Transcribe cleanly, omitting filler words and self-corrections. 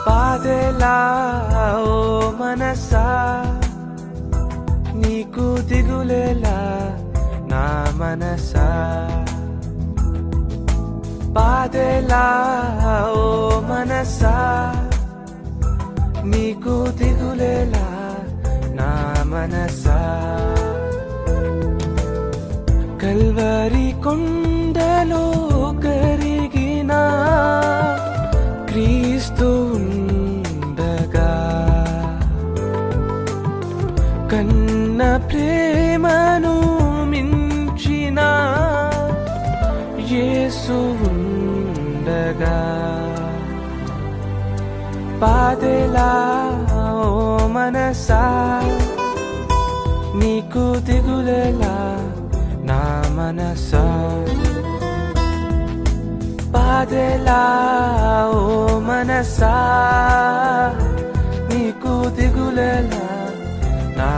బాధెలా ఓ మనసా, నీకు దిగులేలా నా మనసా. బాధెలా ఓ మనసా, నీకు దిగులేలా నా మనసా. కల్వరి కొండలో కరిగిన క్రీస్తు ఉండగా, కన్న ప్రేమను మించిన యేసు ఉండగా. బాధెలా ఓ మనసా, నీకు దిగులేలా నా మనసా. బాధెలా ఓ మనసా, నీకు దిగులేలా నా